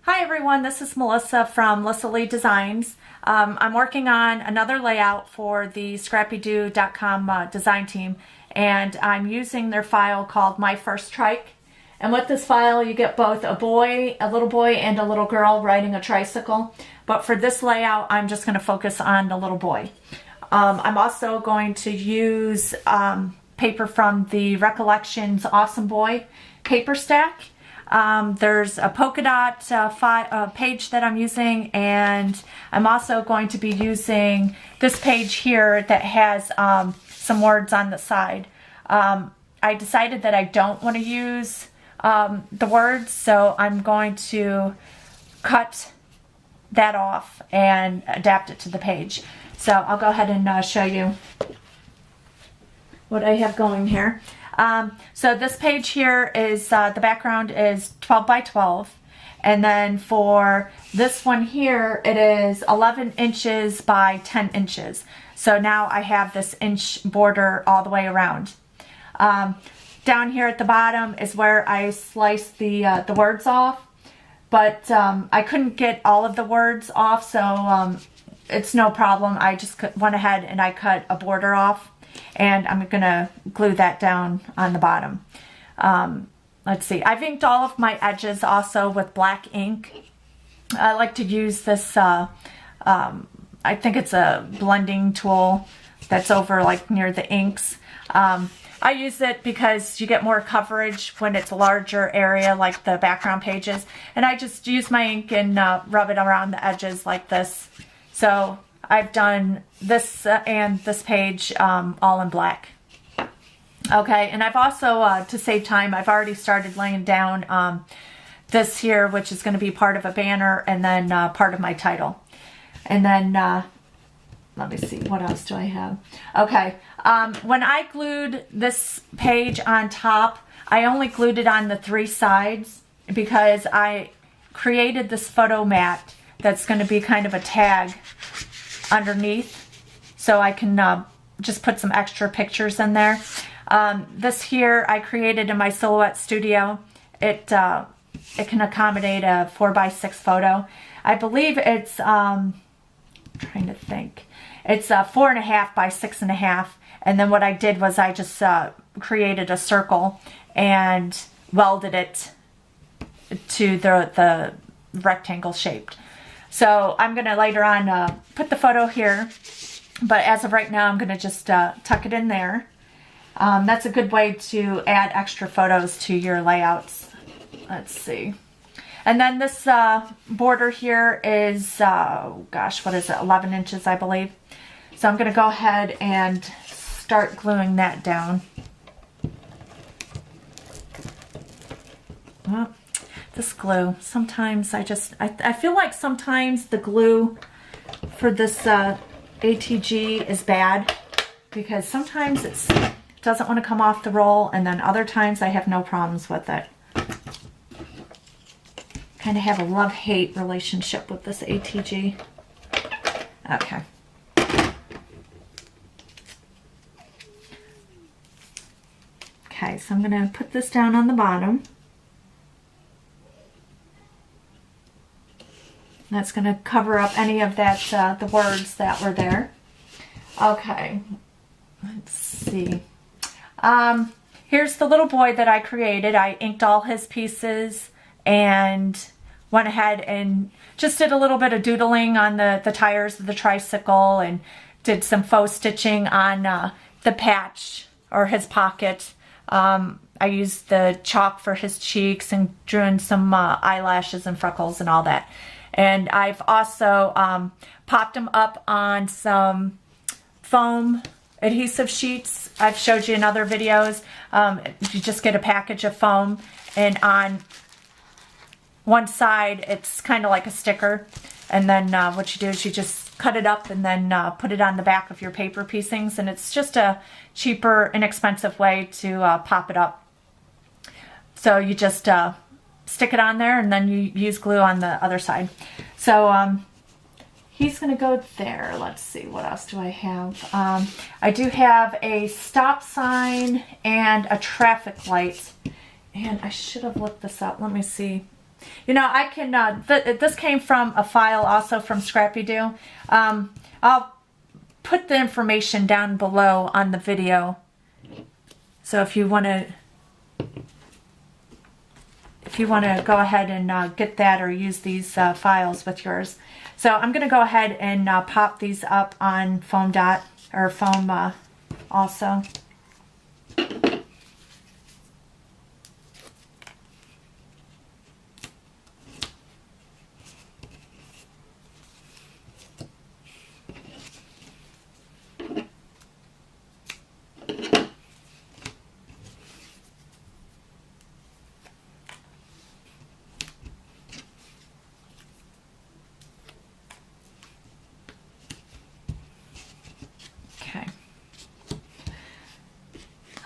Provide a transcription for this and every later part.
Hi everyone, this is Melissa from Leighe Designs. I'm working on another layout for the scrappydoo.com design team, and I'm using their file called My First Trike. And with this file you get both a little boy and a little girl riding a tricycle. But for this layout I'm just going to focus on the little boy. I'm also going to use paper from the Recollections Awesome Boy paper stack. There's a polka dot page that I'm using, and I'm also going to be using this page here that has some words on the side. I decided that I don't want to use the words, so I'm going to cut that off and adapt it to the page. So I'll go ahead and show you what I have going here. So this page here is, the background is 12 by 12. And then for this one here, it is 11 inches by 10 inches. So now I have this inch border all the way around. Down here at the bottom is where I sliced the words off. But I couldn't get all of the words off, so it's no problem. I just went ahead and I cut a border off. And I'm going to glue that down on the bottom. Let's see. I've inked all of my edges also with black ink. I like to use this, I think it's a blending tool that's over like near the inks. I use it because you get more coverage when it's a larger area like the background pages. And I just use my ink and rub it around the edges like this. So I've done this and this page all in black. Okay, and I've also, to save time, I've already started laying down this here, which is going to be part of a banner, and then part of my title. And then, let me see, what else do I have? Okay, when I glued this page on top, I only glued it on the 3 sides because I created this photo mat that's going to be kind of a tag underneath, so I can just put some extra pictures in there. This here I created in my Silhouette studio. It can accommodate a 4x6 photo. I believe it's trying to think. It's 4.5 by 6.5, and then what I did was I just created a circle and welded it to the rectangle shaped. So I'm going to later on put the photo here, but as of right now I'm going to just tuck it in there. That's a good way to add extra photos to your layouts. Let's see. And then this border here is, gosh, what is it, 11 inches I believe. So I'm going to go ahead and start gluing that down. Well, this glue, sometimes I feel like sometimes the glue for this ATG is bad because sometimes it doesn't want to come off the roll, and then other times I have no problems with it. Kind of have a love-hate relationship with this ATG. Okay. Okay, so I'm going to put this down on the bottom. That's going to cover up any of that, the words that were there. Okay, let's see. Here's the little boy that I created. I inked all his pieces and went ahead and just did a little bit of doodling on the tires of the tricycle and did some faux stitching on the patch or his pocket. I used the chalk for his cheeks and drew in some eyelashes and freckles and all that. And I've also popped them up on some foam adhesive sheets. I've showed you in other videos. You just get a package of foam, and on one side it's kind of like a sticker, and then what you do is you just cut it up and then put it on the back of your paper piecings, and it's just a cheaper, inexpensive way to pop it up. So you just stick it on there and then you use glue on the other side. So he's going to go there. Let's see, what else do I have? I do have a stop sign and a traffic light. And I should have looked this up. Let me see. You know, I can, this came from a file also from Scrappy-Doo. I'll put the information down below on the video. So if you want to go ahead and get that or use these files with yours. So I'm going to go ahead and pop these up on foam dot or foam also.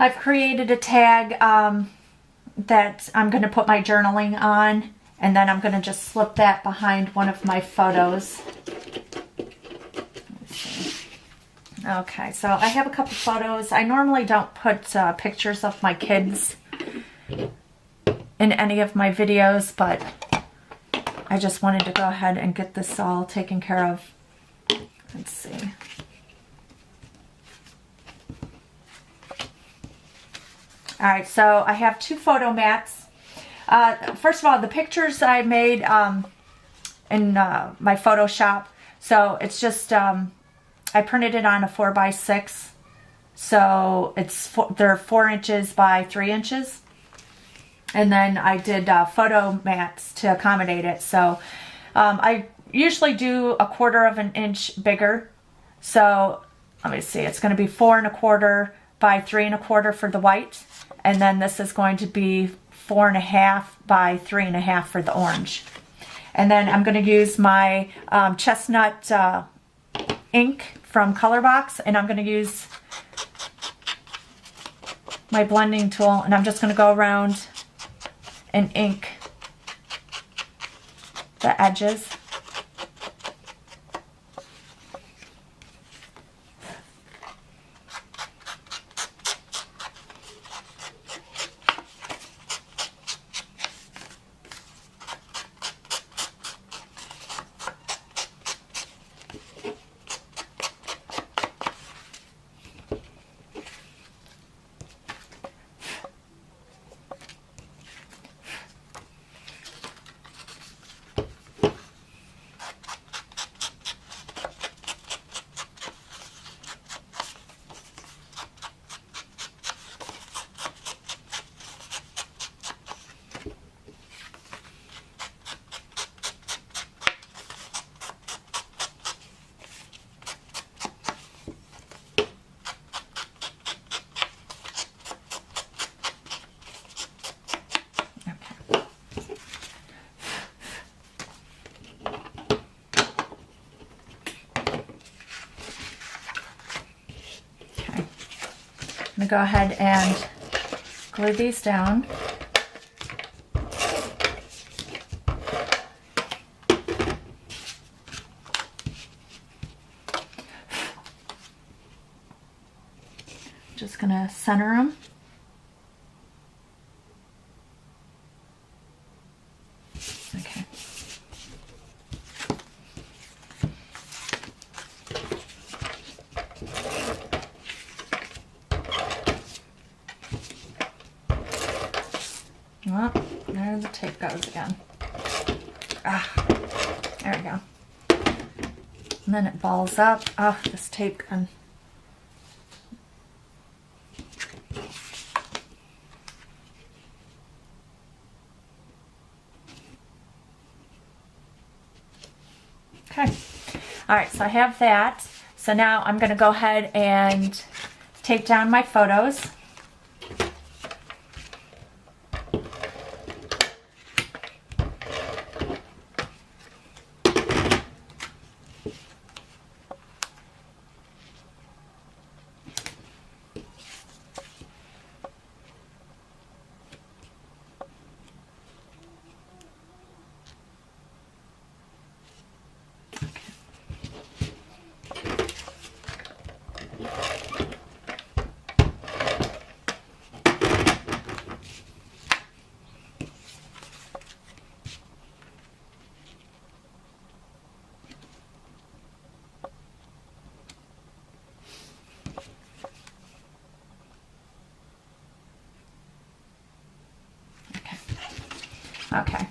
I've created a tag that I'm going to put my journaling on, and then I'm going to just slip that behind one of my photos. Okay, so I have a couple photos. I normally don't put pictures of my kids in any of my videos, but I just wanted to go ahead and get this all taken care of. Let's see. All right, so I have 2 photo mats. First of all, the pictures I made in my Photoshop. So it's just, I printed it on a 4x6. So they're 4 inches by 3 inches. And then I did photo mats to accommodate it. So I usually do 1/4 of an inch bigger. So let me see, it's going to be 4 1/4 by 3 1/4 for the white. And then this is going to be 4 1/2 by 3 1/2 for the orange. And then I'm going to use my chestnut ink from Colorbox, and I'm going to use my blending tool, and I'm just going to go around and ink the edges. I'm going to go ahead and glue these down. Just going to center them. Okay. Well, there the tape goes again. There we go. And then it balls up. Oh, this tape gun. Okay. All right, so I have that. So now I'm going to go ahead and take down my photos. Okay.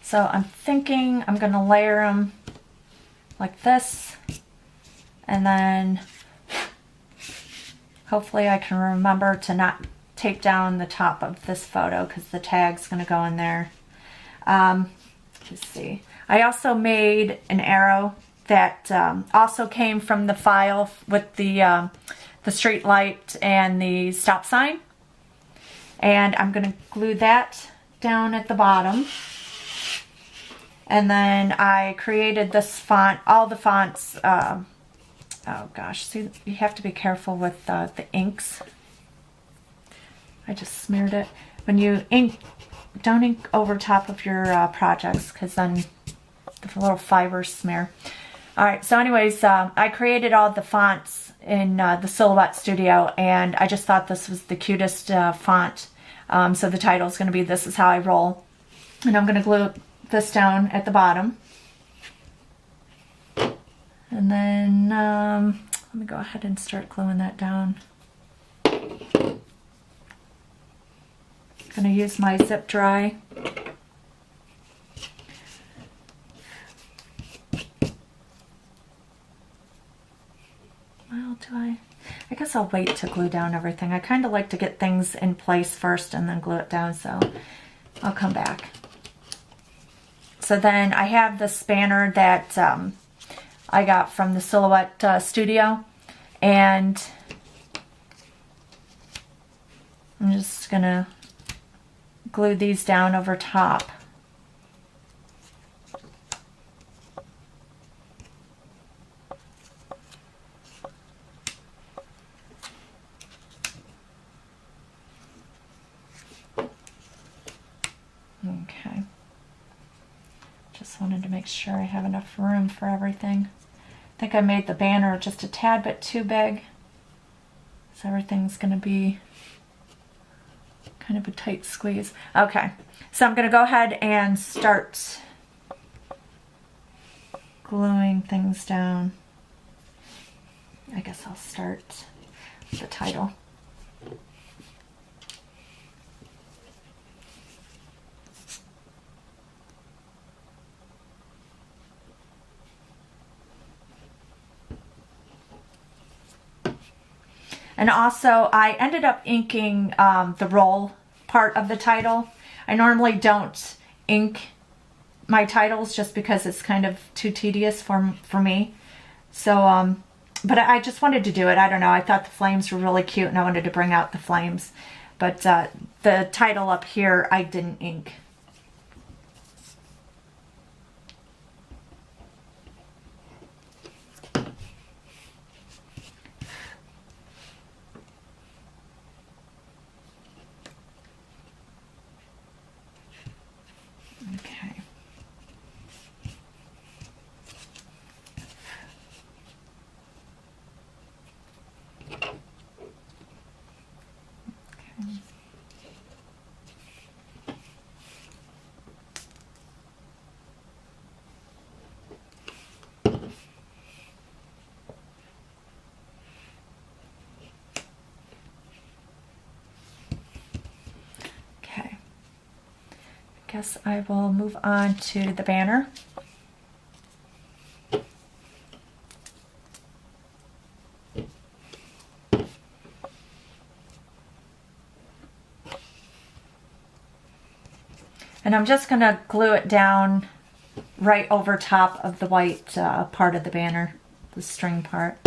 So I'm thinking I'm going to layer them like this, and then hopefully I can remember to not tape down the top of this photo because the tag's going to go in there. Let's see. I also made an arrow that also came from the file with the street light and the stop sign. And I'm going to glue that down at the bottom. And then I created this font, all the fonts. Oh gosh, see, you have to be careful with the inks. I just smeared it. When you ink, don't ink over top of your projects, because then the little fibers smear. Alright, so anyways, I created all the fonts in the Silhouette Studio, and I just thought this was the cutest font. So the title is going to be This Is How I Roll. And I'm going to glue this down at the bottom. And then, let me go ahead and start gluing that down. I'm going to use my zip dry. Well, I guess I'll wait to glue down everything. I kind of like to get things in place first and then glue it down, so I'll come back. So then I have this banner that I got from the Silhouette Studio, and I'm just going to glue these down over top. Okay. Just wanted to make sure I have enough room for everything. I think I made the banner just a tad bit too big, so everything's going to be kind of a tight squeeze. Okay, so I'm going to go ahead and start gluing things down. I guess I'll start with the title. And also, I ended up inking the roll part of the title. I normally don't ink my titles just because it's kind of too tedious for me. So, but I just wanted to do it. I don't know. I thought the flames were really cute and I wanted to bring out the flames. But the title up here, I didn't ink. Okay. Okay. Guess I will move on to the banner. And I'm just going to glue it down right over top of the white part of the banner, the string part.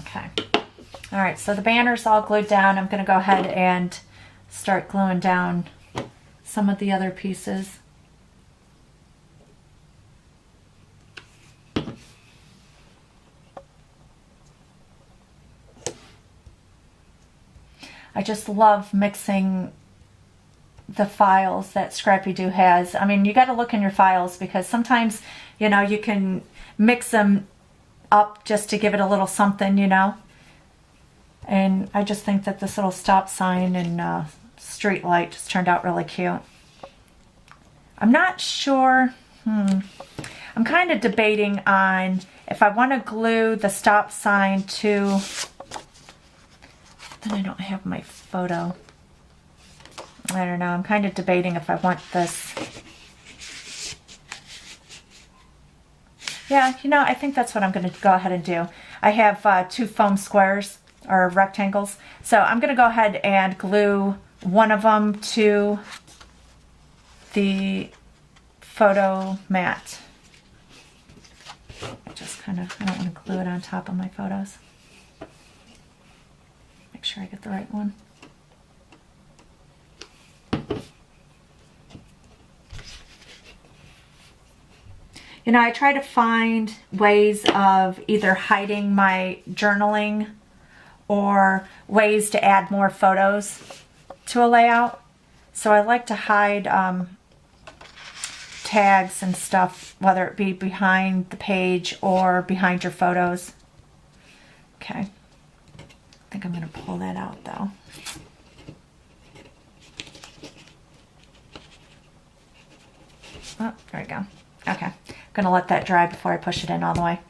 Okay. All right, so the banner's all glued down. I'm going to go ahead and start gluing down some of the other pieces. I just love mixing the files that Scrappy-Doo has. I mean, you got to look in your files because sometimes, you know, you can mix them up just to give it a little something, you know. And I just think that this little stop sign and street light just turned out really cute. I'm not sure. I'm kind of debating on if I want to glue the stop sign to... Then I don't have my photo. I don't know. I'm kind of debating if I want this. Yeah, you know, I think that's what I'm going to go ahead and do. I have 2 foam squares or rectangles. So I'm going to go ahead and glue one of them to the photo mat. I just kind of, I don't want to glue it on top of my photos. Make sure I get the right one. You know, I try to find ways of either hiding my journaling or ways to add more photos to a layout. So I like to hide tags and stuff, whether it be behind the page or behind your photos. Okay. I think I'm going to pull that out though. Oh, there we go. Okay. I'm going to let that dry before I push it in all the way.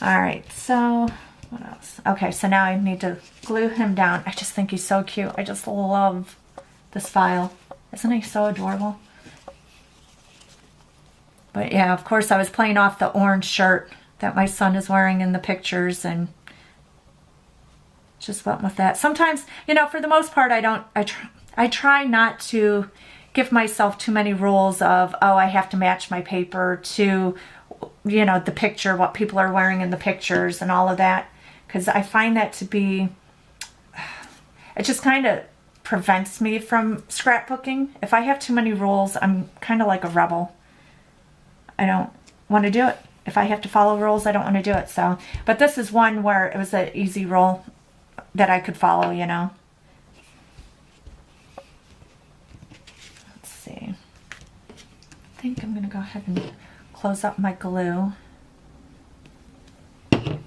All right. So what else? Okay. So now I need to glue him down. I just think he's so cute. I just love this file. Isn't he so adorable? But yeah, of course, I was playing off the orange shirt that my son is wearing in the pictures and just went with that. Sometimes, you know, for the most part, I try not to give myself too many rules of, oh, I have to match my paper to, you know, the picture, what people are wearing in the pictures and all of that. Because I find that to be, it just kind of prevents me from scrapbooking. If I have too many rules, I'm kind of like a rebel. I don't want to do it. If I have to follow rules, I don't want to do it. So, but this is one where it was an easy rule that I could follow, you know. Let's see. I think I'm going to go ahead and close up my glue. Okay.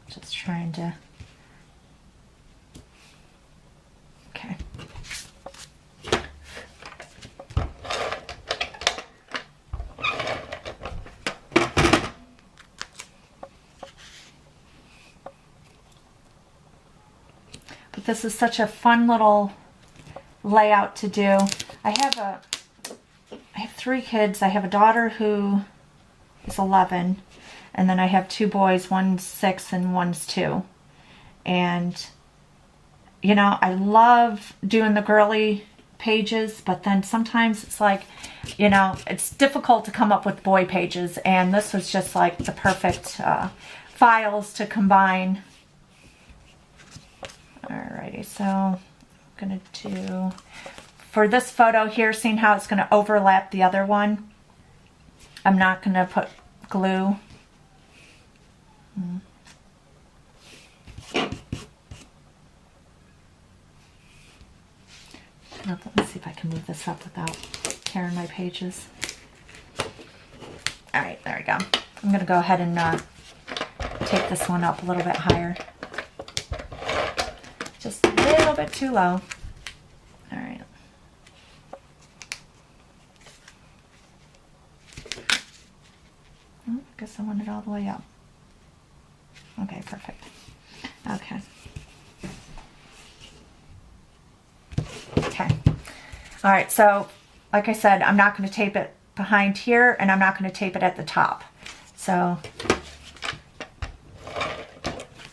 Just trying to, okay. But this is such a fun little layout to do. I have 3 kids. I have a daughter who is 11. And then I have 2 boys, one's 6 and one's 2. And, you know, I love doing the girly pages, but then sometimes it's like, you know, it's difficult to come up with boy pages. And this was just like the perfect files to combine. Alrighty, so I'm going to do, for this photo here, seeing how it's going to overlap the other one, I'm not going to put glue. Let me see if I can move this up without tearing my pages. Alright, there we go. I'm going to go ahead and take this one up a little bit higher. Just a little bit too low. Alright. I guess I want it all the way up. Okay, perfect. Okay. Okay. All right, so like I said, I'm not going to tape it behind here and I'm not going to tape it at the top. So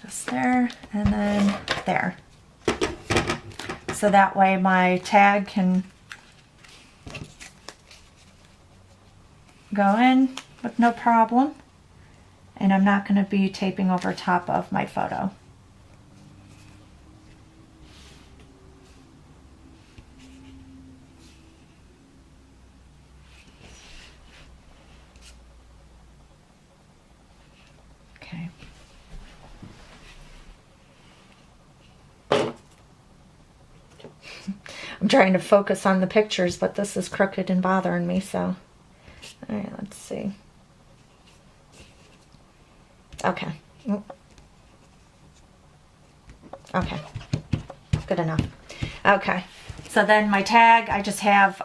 just there and then there. So that way my tag can go in with no problem. And I'm not going to be taping over top of my photo. Okay. I'm trying to focus on the pictures, but this is crooked and bothering me, so. All right, let's see. Okay. Okay. Good enough. Okay. So then my tag, I just have,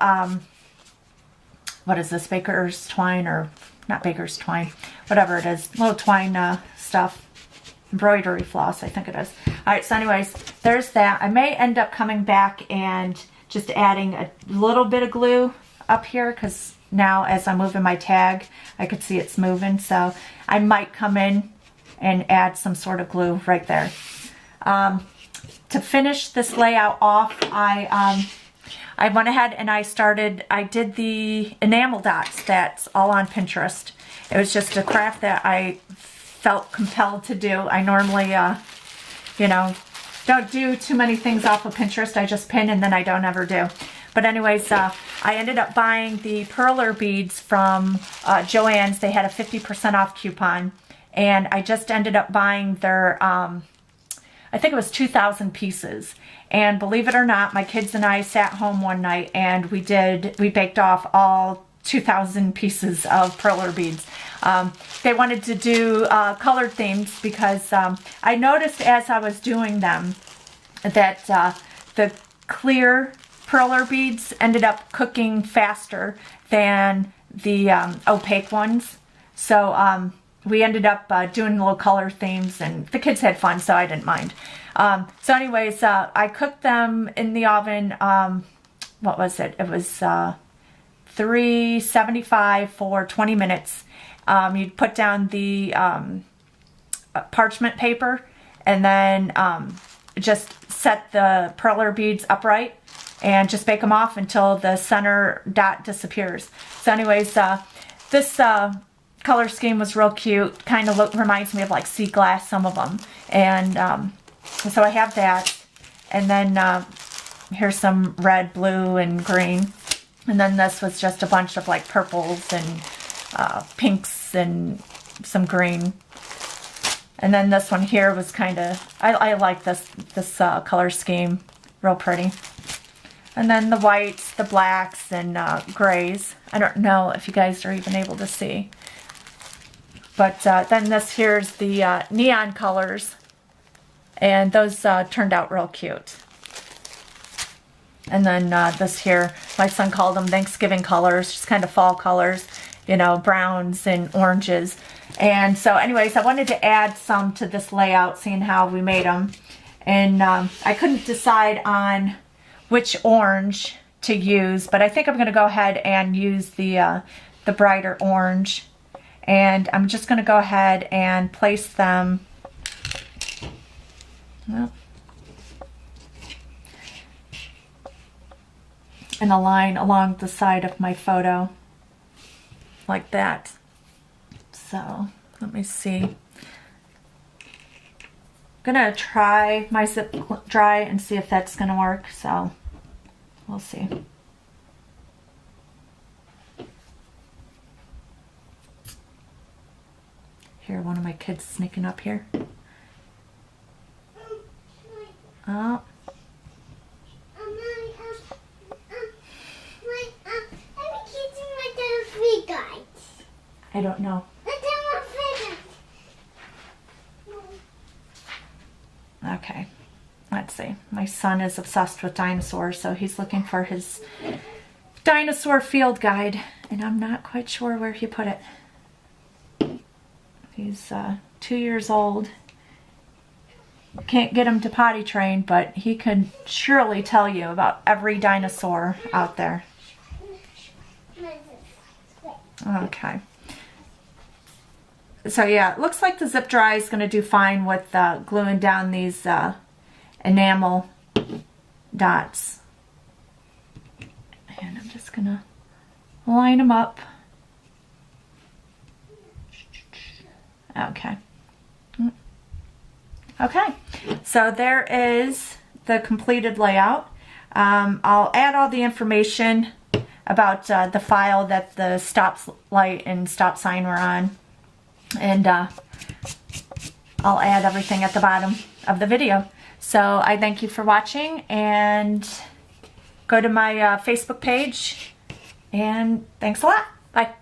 what is this, baker's twine, or not baker's twine, whatever it is, little twine stuff, embroidery floss, I think it is. All right, so anyways, there's that. I may end up coming back and just adding a little bit of glue up here, because now as I'm moving my tag, I could see it's moving, so I might come in and add some sort of glue right there. To finish this layout off, I went ahead and I did the enamel dots that's all on Pinterest. It was just a craft that I felt compelled to do. I normally, you know, don't do too many things off of Pinterest. I just pin and then I don't ever do. But anyways, I ended up buying the perler beads from Joann's. They had a 50% off coupon. And I just ended up buying their, I think it was 2,000 pieces. And believe it or not, my kids and I sat home one night and we baked off all 2,000 pieces of perler beads. They wanted to do colored themes because I noticed as I was doing them that the clear perler beads ended up cooking faster than the opaque ones. So we ended up doing little color themes, and the kids had fun, so I didn't mind. So anyways, I cooked them in the oven, what was it? It was 375 for 20 minutes. You'd put down the parchment paper and then just set the perler beads upright and just bake them off until the center dot disappears. So anyways, this color scheme was real cute. Kind of reminds me of like sea glass, some of them. And so I have that. And then here's some red, blue, and green. And then this was just a bunch of like purples and pinks and some green. And then this one here was kind of, I like this color scheme. Real pretty. And then the whites, the blacks, and grays. I don't know if you guys are even able to see. But then this here's the neon colors. And those turned out real cute. And then this here, my son called them Thanksgiving colors, just kind of fall colors, you know, browns and oranges. And so anyways, I wanted to add some to this layout, seeing how we made them. And I couldn't decide on which orange to use, but I think I'm going to go ahead and use the brighter orange. And I'm just going to go ahead and place them, well, in a line along the side of my photo, like that. So, let me see. I'm gonna try my zip dry and see if that's gonna work, so we'll see. Here, one of my kids sneaking up here. Oh. I don't know. Okay, let's see. My son is obsessed with dinosaurs, so he's looking for his dinosaur field guide, and I'm not quite sure where he put it. He's 2 years old. Can't get him to potty train, but he could surely tell you about every dinosaur out there. So yeah, it looks like the zip dry is going to do fine with gluing down these enamel dots. And I'm just going to line them up. Okay. Okay, so there is the completed layout. I'll add all the information about the file that the stop light and stop sign were on. And I'll add everything at the bottom of the video. So I thank you for watching, and go to my Facebook page, and thanks a lot. Bye.